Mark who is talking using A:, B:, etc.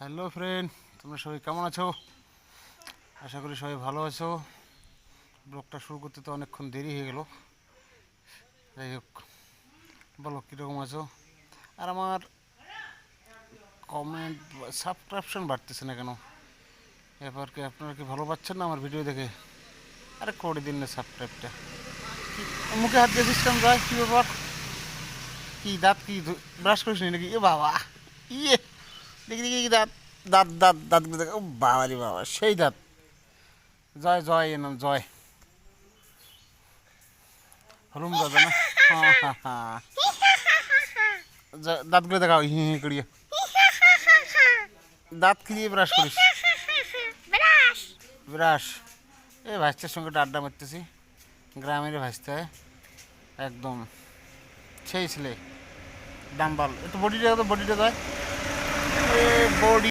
A: Hello friend, তোমরা সবাই কেমন আছো? আশা করি সবাই ভালো আছো। ব্লগটা শুরু করতে তো অনেকক্ষণ দেরি হয়ে গেল। যাই হোক, বলো কীরকম আছো? আর আমার কমেন্ট সাবস্ক্রিপশন বাড়তেছে না কেন? এবার কি আপনারা কি ভালো পাচ্ছেন না আমার ভিডিও দেখে? আরে করে দিন না সাবস্ক্রাইবটা। মুখে হাত দিয়ে সিস্টেম যায়, কী ব্যাপার? কি দাঁত কি ব্রাশ করিস নি নাকি? এ বাবা, ইয়ে, দেখি দেখি কি দাঁত, দাঁত দাঁত দাঁতগুলো দেখ, ও বাবা রে বাবা, সেই দাঁত। জয় জয়, এর নাম জয়। হলুম দাদা না? হ্যাঁ হ্যাঁ হ্যাঁ, দাঁতগুলো দেখাও হি হি করিয়ে। দাঁত কি দিয়ে ব্রাশ করিস? ব্রাশ। এই ভাইস্তের সঙ্গে একটু আড্ডা মারতেছি, গ্রামের ভাইস্তে একদম সেই ছেলে। ডাম্বাল একটু বডিটা, বডিটা দেয় বডি।